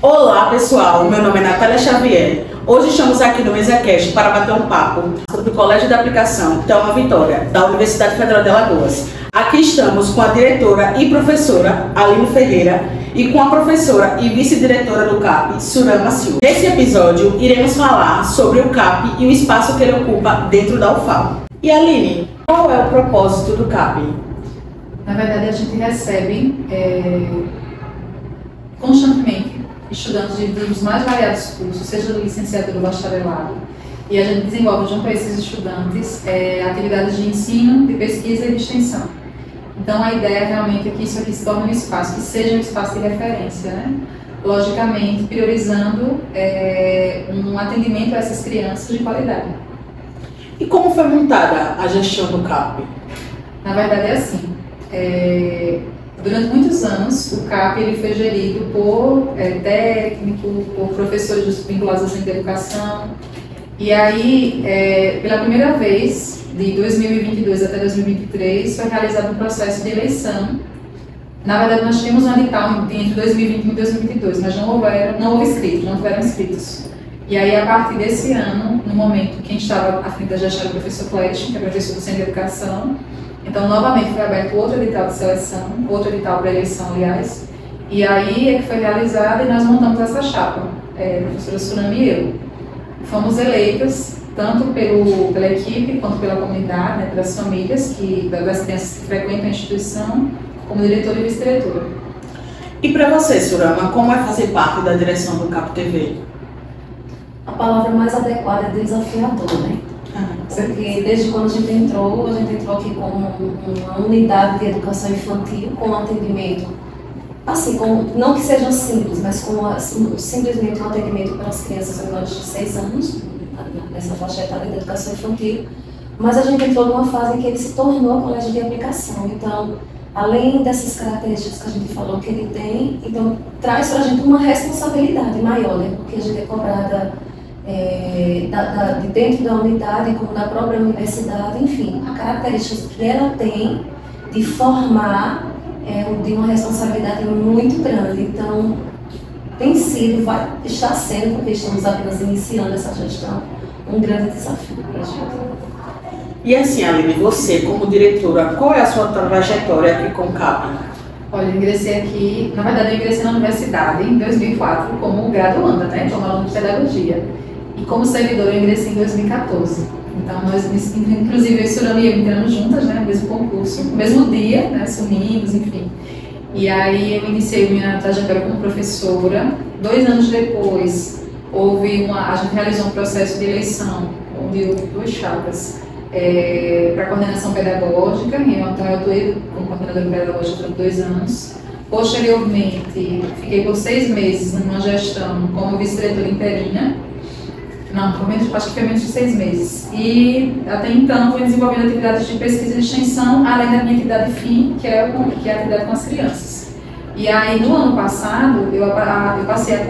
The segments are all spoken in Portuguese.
Olá pessoal, meu nome é Natália Xavier. Hoje estamos aqui no MesaCast para bater um papo sobre o Colégio de Aplicação Thelma Vitória, da Universidade Federal de Alagoas. Aqui estamos com a diretora e professora Aline Ferreira e com a professora e vice-diretora do CAP, Surama Silva. Nesse episódio, iremos falar sobre o CAP e o espaço que ele ocupa dentro da UFAL. E Aline, qual é o propósito do CAP? Na verdade, a gente recebe constantemente estudantes dos mais variados cursos, seja de licenciatura ou bacharelado, e a gente desenvolve junto a esses estudantes atividades de ensino, de pesquisa e de extensão. Então a ideia realmente é que isso aqui se torne um espaço, que seja um espaço de referência, né? Logicamente priorizando um atendimento a essas crianças de qualidade. E como foi montada a gestão do CAP? Na verdade é assim. Durante muitos anos, o CAP ele foi gerido por técnico, por professores vinculados ao centro de educação. E aí, pela primeira vez, de 2022 até 2023, foi realizado um processo de eleição. Na verdade, nós tínhamos um edital entre 2020 e 2022, mas não houve inscritos, não tiveram inscritos. E aí, a partir desse ano, no momento, quem estava à frente da gestão era o professor Clécio, que é professor do centro de educação. Então, novamente, foi aberto outro edital de seleção, outro edital para eleição, aliás, e aí é que foi realizada e nós montamos essa chapa, a professora Surama e eu. Fomos eleitas, tanto pela equipe, quanto pela comunidade, né, pelas famílias, das crianças que frequentam a instituição, como diretora e vice-diretora. E para você, Surama, como é fazer parte da direção do CAP TV? A palavra mais adequada é desafiador, né? Porque desde quando a gente entrou aqui com uma unidade de educação infantil, com atendimento, assim, não que seja simples, mas com simplesmente um atendimento para as crianças menores de 6 anos, nessa faixa etária de educação infantil, mas a gente entrou numa fase em que ele se tornou colégio de aplicação. Então, além dessas características que a gente falou que ele tem, então traz para a gente uma responsabilidade maior, né? Porque a gente é cobrada de dentro da unidade, como da própria universidade, enfim, a característica que ela tem de formar de uma responsabilidade muito grande. Então, tem sido, está sendo, porque estamos apenas iniciando essa gestão, um grande desafio para a gente. E assim, Aline, você como diretora, qual é a sua trajetória aqui com o CAP? Olha, eu ingressei aqui, na verdade eu ingressei na universidade em 2004 como graduanda, né, como aluna de pedagogia. E como servidora eu ingressei em 2014. Então nós, inclusive eu e Surama e eu entramos juntas, né, no mesmo concurso, no mesmo dia, né, se unimos, enfim. E aí eu iniciei minha trajetória como professora. 2 anos depois, a gente realizou um processo de eleição, onde houve 2 chapas para coordenação pedagógica. Então eu atuei como coordenadora pedagógica durante 2 anos. Posteriormente, fiquei por 6 meses numa gestão como vice-diretora interina. Não, acho que foi menos de 6 meses. E até então fui desenvolvendo atividades de pesquisa e extensão, além da minha atividade fim, que é a atividade com as crianças. E aí, no ano passado, eu passei a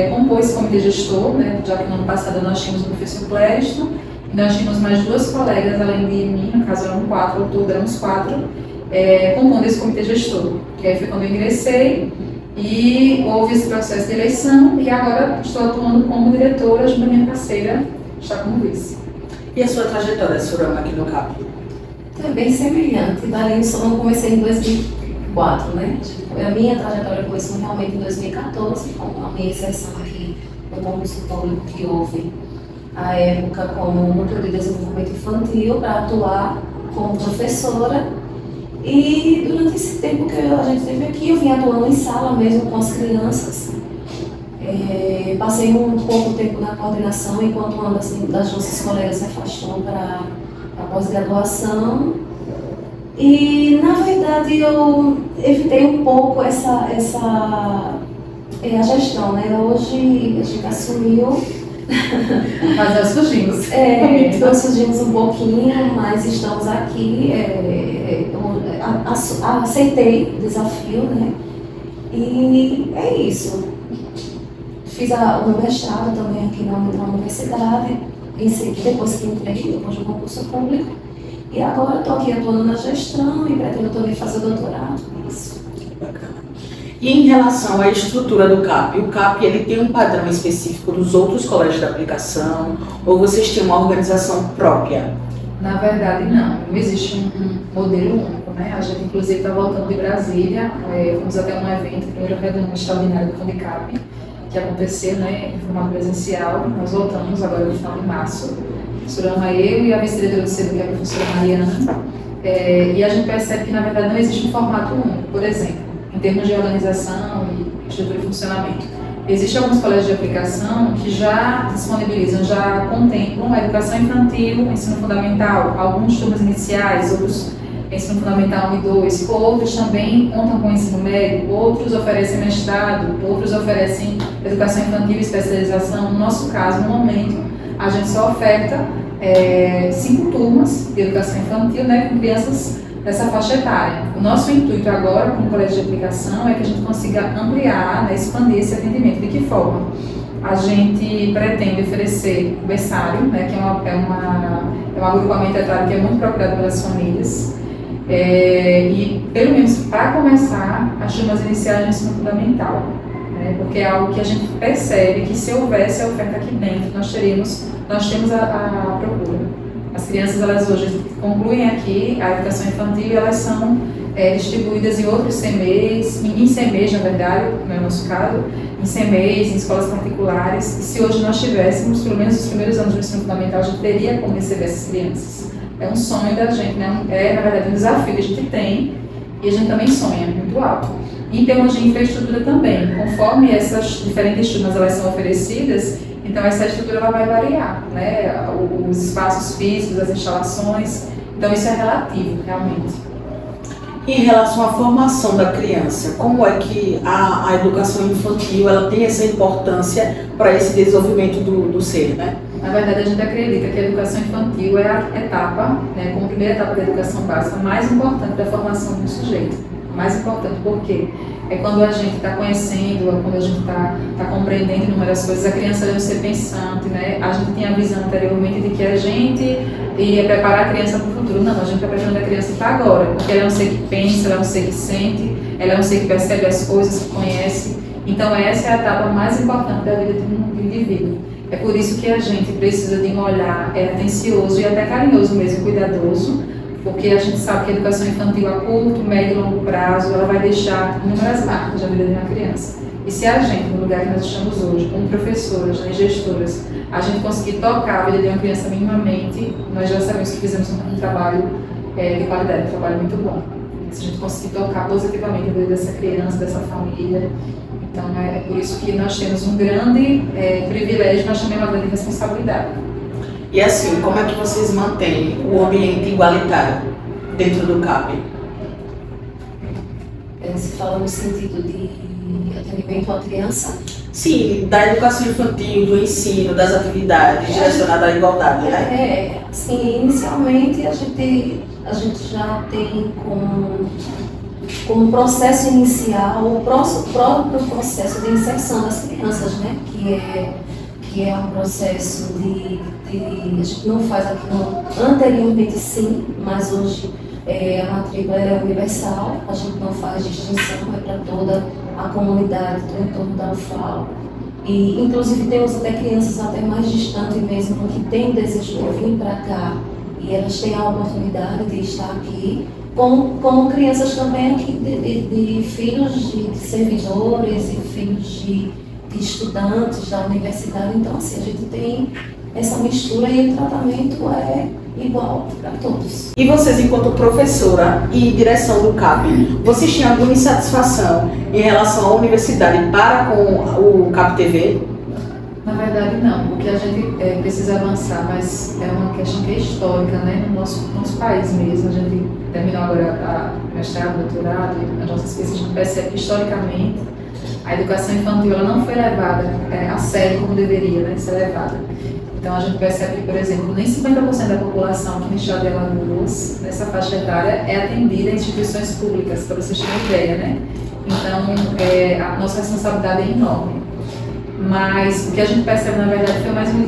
compor esse comitê gestor, né, já que no ano passado nós tínhamos o professor Clécio, e nós tínhamos mais 2 colegas, além de mim, no caso eram 4, ao todo éramos 4, compondo esse comitê gestor. Que aí foi quando eu ingressei. E houve esse processo de eleição e agora estou atuando como diretora, junto à minha parceira, está como vice. E a sua trajetória, Surama, aqui no CAP? É bem semelhante. Daí só não comecei em 2004, né? A minha trajetória começou realmente em 2014, com a minha inserção aqui no concurso público que houve à época como núcleo de desenvolvimento infantil para atuar como professora. E durante esse tempo que a gente esteve aqui, eu vim atuando em sala mesmo com as crianças. Passei um pouco tempo na coordenação, enquanto uma das nossas colegas se afastou para a pós-graduação. E, na verdade, eu evitei um pouco a gestão, né? Hoje a gente assumiu. Mas nós fugimos. Nós fugimos um pouquinho, mas estamos aqui. Aceitei o desafio, né? E é isso. Fiz o meu mestrado também aqui na universidade, depois que entrei, depois do concurso público. E agora estou aqui atuando na gestão e pretendo também fazer doutorado. Isso. Bacana. E em relação à estrutura do CAP, o CAP ele tem um padrão específico dos outros colégios de aplicação ou vocês têm uma organização própria? Na verdade, não existe um modelo único, né? A gente, inclusive, está voltando de Brasília, fomos até um evento, primeiro reunião extraordinária do Fundicap, que aconteceu, né, em formato presencial. Nós voltamos agora no final de março, a professora Ana, eu e a vice-diretora do CEDU, que é a professora Mariana, e a gente percebe que, na verdade, não existe um formato único, por exemplo, em termos de organização e estrutura e funcionamento. Existem alguns colégios de aplicação que já disponibilizam, já contemplam a educação infantil, ensino fundamental, alguns turmas iniciais, outros ensino fundamental 1 e 2, outros também contam com ensino médio, outros oferecem mestrado, outros oferecem educação infantil e especialização. No nosso caso, no momento, a gente só oferta 5 turmas de educação infantil, né, com crianças dessa faixa etária. O nosso intuito agora, com o colégio de aplicação, é que a gente consiga ampliar, né, expandir esse atendimento. De que forma? A gente pretende oferecer o berçário, né, que é um agrupamento etário que é muito procurado pelas famílias, e pelo menos para começar, as turmas iniciais de ensino fundamental, né, porque é algo que a gente percebe que se houvesse a oferta aqui dentro, nós temos a procura. As crianças, elas hoje concluem aqui a educação infantil e elas são distribuídas em outros CMEs, em CMEs, na verdade, no nosso caso, em CMEs, em escolas particulares. E se hoje nós tivéssemos, pelo menos os primeiros anos do ensino fundamental, a gente teria como receber essas crianças. É um sonho da gente, né? Na verdade, um desafio que a gente tem e a gente também sonha muito alto. Em termos de infraestrutura também, conforme essas diferentes turmas elas são oferecidas, então essa estrutura ela vai variar, né? Os espaços físicos, as instalações, então isso é relativo, realmente. Em relação à formação da criança, como é que a educação infantil ela tem essa importância para esse desenvolvimento do ser, né? Na verdade, a gente acredita que a educação infantil é a etapa, né, como primeira etapa da educação básica, mais importante da formação do sujeito. Mais importante porque é quando a gente está conhecendo, é quando a gente está compreendendo inúmeras coisas, a criança deve ser pensante, né? A gente tinha a visão anteriormente de que a gente ia preparar a criança para o futuro. Não, a gente está preparando a criança para agora, porque ela é um ser que pensa, ela é um ser que sente, ela é um ser que percebe as coisas, que conhece. Então essa é a etapa mais importante da vida de um indivíduo. É por isso que a gente precisa de um olhar atencioso e até carinhoso mesmo, cuidadoso, porque a gente sabe que a educação infantil a curto, médio e longo prazo, ela vai deixar inúmeras marcas na vida de uma criança. E se a gente, no lugar que nós estamos hoje, como professoras, né, gestoras, a gente conseguir tocar a vida de uma criança minimamente, nós já sabemos que fizemos um trabalho de qualidade, um trabalho muito bom. Se a gente conseguir tocar positivamente a vida dessa criança, dessa família, então é por isso que nós temos um grande privilégio, mas também uma grande responsabilidade. E assim, como é que vocês mantêm o ambiente igualitário dentro do CAP? Se fala no sentido de atendimento à criança? Sim, da educação infantil, do ensino, das atividades direcionadas à igualdade, né? Sim, inicialmente a gente já tem como processo inicial o próprio processo de inserção das crianças, né? Que é um processo a gente não faz aqui anteriormente sim, mas hoje a matrícula é universal, a gente não faz distinção, é para toda a comunidade do entorno da UFAL. E inclusive temos até crianças até mais distantes mesmo, que têm o desejo de vir para cá e elas têm a oportunidade de estar aqui, como crianças também aqui de filhos de servidores e filhos de estudantes da universidade. Então assim, a gente tem essa mistura e o tratamento é igual para todos. E vocês, enquanto professora e direção do CAP, vocês tinham alguma insatisfação em relação à universidade para com o CAP TV? Na verdade, não. O que a gente precisa avançar, mas é uma questão que é histórica, né? No nosso país mesmo. A gente terminou agora a mestrado, doutorado, e as nossas pesquisas, a gente percebe que historicamente a educação infantil ela não foi levada a sério como deveria, né, ser levada. Então a gente percebe que, por exemplo, nem 50% da população aqui no estado de Alagoas, nessa faixa etária, é atendida em instituições públicas, para vocês terem uma ideia, né? Então a nossa responsabilidade é enorme. Mas o que a gente percebe, na verdade,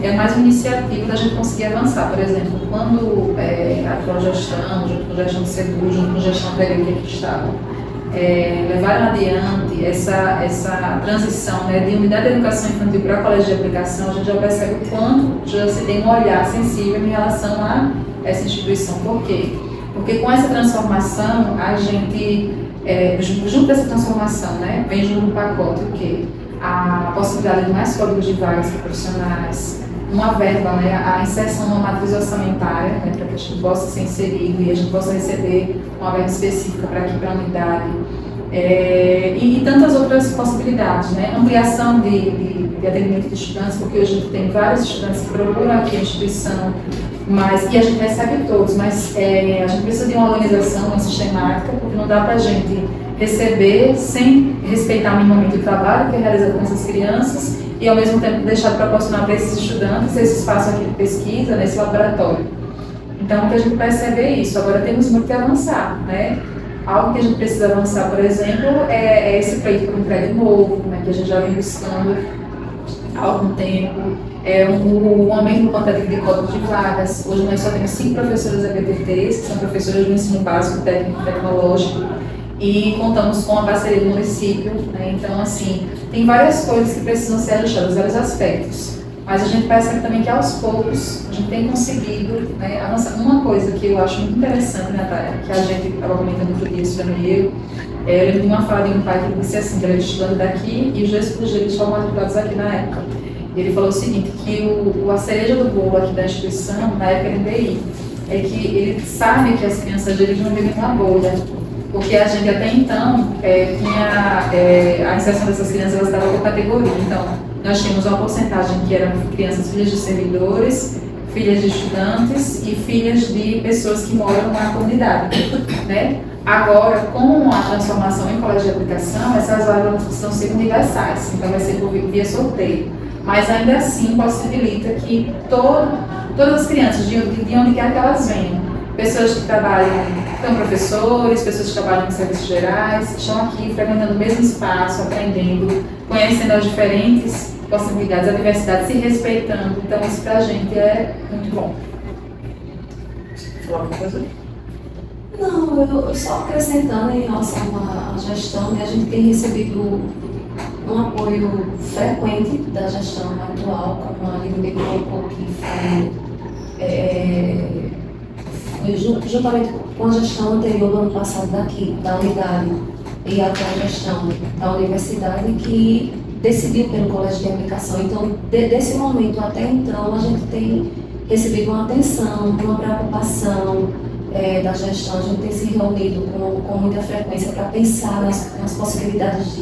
é mais uma iniciativa da gente conseguir avançar. Por exemplo, quando a progestão, junto com a gestão de seguro, junto com a gestão anterior que aqui estava, levaram adiante essa transição, né, de unidade de educação infantil para colégio de aplicação, a gente já percebe o quanto já se tem um olhar sensível em relação a essa instituição. Por quê? Porque com essa transformação, a gente, junto dessa transformação, né, vem junto do pacote o quê? A possibilidade de mais códigos de vagas para profissionais, uma verba, né, a inserção numa matriz orçamentária, né, para que a gente possa ser inserido e a gente possa receber uma verba específica para aqui, para a unidade, e tantas outras possibilidades, né, ampliação de atendimento de estudantes, porque hoje a gente tem vários estudantes que procuram aqui a instituição, e a gente recebe todos, mas a gente precisa de uma organização, uma sistemática, porque não dá para a gente receber sem respeitar minimamente o trabalho que é realizado com essas crianças e ao mesmo tempo deixar de proporcionar para esses estudantes esse espaço aqui de pesquisa, nesse laboratório. Então, o que a gente percebe é isso. Agora, temos muito que avançar, né? Algo que a gente precisa avançar, por exemplo, é esse pleito por um crédito novo, né, que a gente já vem buscando há algum tempo, um aumento no quantitativo de códigos de vagas. Hoje nós só temos 5 professoras EBTTs, que são professoras do ensino básico, técnico e tecnológico, e contamos com a parceria do município, né? Então, assim, tem várias coisas que precisam ser ajustadas, vários aspectos, mas a gente percebe também que aos poucos a gente tem conseguido, né, avançar. Uma coisa que eu acho muito interessante, Natália, que a gente estava comentando outro dia, isso também eu lembro de uma fala de um pai que disse assim, que ele era estudante daqui e os 2 filhos dele estavam matriculados aqui na época. E ele falou o seguinte, que a cereja do bolo aqui da instituição, na época do DI, é que ele sabe que as crianças dele não vivem na bolha, porque a gente até então tinha a inserção dessas crianças, elas estavam por categoria. Então, nós tínhamos uma porcentagem que eram crianças filhas de servidores, filhas de estudantes e filhas de pessoas que moram na comunidade, né? Agora, com a transformação em colégio de aplicação, essas vagas estão sendo universais, então vai ser por via sorteio. Mas ainda assim possibilita que todas as crianças, de onde quer que elas venham, pessoas que trabalham, são professores, pessoas que trabalham em serviços gerais, estão aqui frequentando o mesmo espaço, aprendendo, conhecendo as diferentes possibilidades, a diversidade, se respeitando. Então isso pra gente é muito bom. Falar alguma coisa? Não, eu só acrescentando em relação à gestão, né, a gente tem recebido um apoio frequente da gestão atual, como a Lívia colocou, que foi juntamente com a gestão anterior do ano passado daqui, da unidade, e a atual gestão da universidade, que decidiu pelo colégio de aplicação. Então, desse momento até então, a gente tem recebido uma atenção, uma preocupação da gestão. A gente tem se reunido com muita frequência para pensar nas possibilidades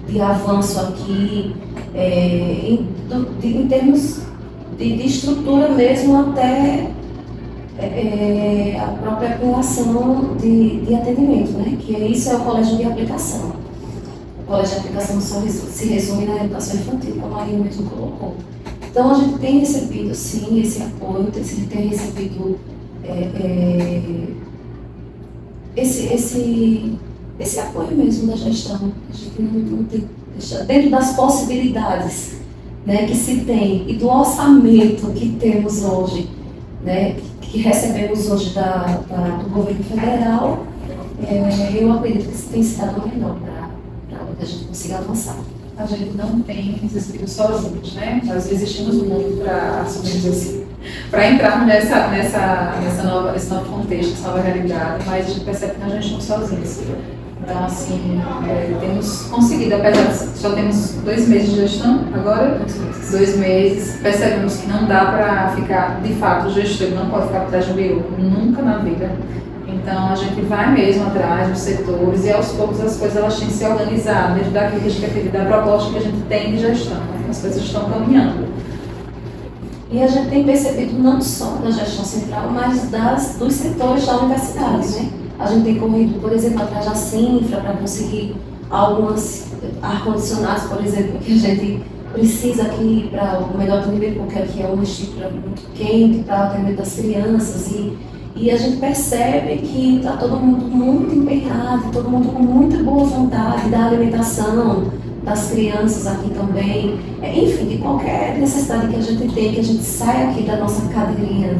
de avanço aqui, em termos de estrutura mesmo, até a própria apelação de atendimento, né? Que isso é o colégio de aplicação. O colégio de aplicação só se resume na educação infantil, como a Maria mesmo colocou. Então, a gente tem recebido, sim, esse apoio, tem recebido esse apoio mesmo da gestão. A gente não tem, dentro das possibilidades, né, que se tem e do orçamento que temos hoje, né, que recebemos hoje do governo federal, eu acredito que isso tem se dado melhor para que a gente consiga avançar. A gente não tem existido sozinhos, né? Nós existimos muito para assumir para entrarmos nesse novo contexto, nessa nova realidade, mas a gente percebe que nós não estamos sozinhos. Então, assim, temos conseguido, apesar de só temos 2 meses de gestão agora, 2 meses, percebemos que não dá para ficar, de fato, o gestor não pode ficar por trás do BU, nunca na vida. Então, a gente vai mesmo atrás dos setores e, aos poucos, as coisas elas têm que se organizar dentro daquilo que a gente acredita, da proposta que a gente tem de gestão, né? As coisas estão caminhando. E a gente tem percebido não só da gestão central, mas dos setores da universidade, né? A gente tem corrido, por exemplo, atrás da Sinfra para conseguir alguns ar-condicionados, por exemplo, que a gente precisa aqui para o melhor atendimento, porque aqui é uma estrutura muito quente para o atendimento das crianças. E a gente percebe que está todo mundo muito empenhado, todo mundo com muita boa vontade da alimentação das crianças aqui também. Enfim, de qualquer necessidade que a gente tem, que a gente saia aqui da nossa cadeirinha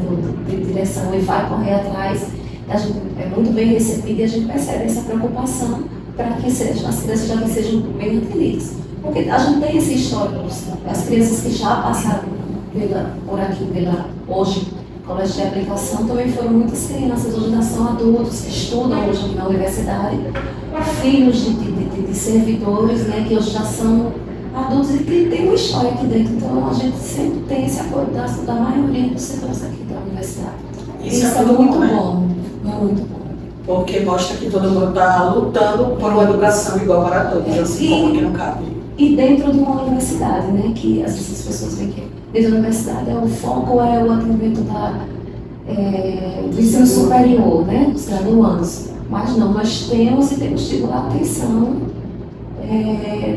de direção e vai correr atrás, a gente é muito bem recebido e a gente percebe essa preocupação para que as crianças já sejam bem atendidas. Porque a gente tem esse histórico, as crianças que já passaram por aqui, hoje, colégio de aplicação, também foram muitas crianças, hoje já são adultos, que estudam hoje na universidade, filhos de servidores, né, que hoje já são adultos e que tem uma história aqui dentro. Então a gente sempre tem esse apoio da maioria dos setores aqui da universidade. Isso é muito bom, né? muito bom. Porque mostra que todo mundo está lutando por uma educação igual para todos, assim como aqui no CAP. E dentro de uma universidade, né, que às vezes as pessoas veem que dentro da universidade o foco é o atendimento do ensino superior, né, dos graduandos. Mas não, nós temos tido a atenção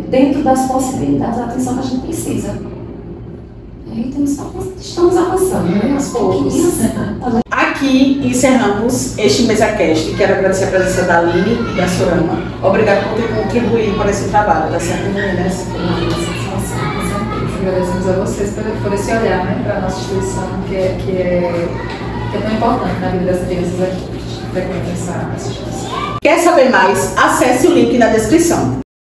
dentro das possibilidades, a atenção que a gente precisa. Então, estamos avançando, né, aos pouquinhos. Aqui encerramos este MesaCast. Quero agradecer a presença da Aline e da Sorama. Obrigada por ter contribuído para esse trabalho, tá certo, meninas? Agradecemos a vocês por esse olhar, né, para a nossa instituição, que é tão importante na vida das crianças aqui. Frequenta essa instituição. Quer saber mais? Acesse o link na descrição.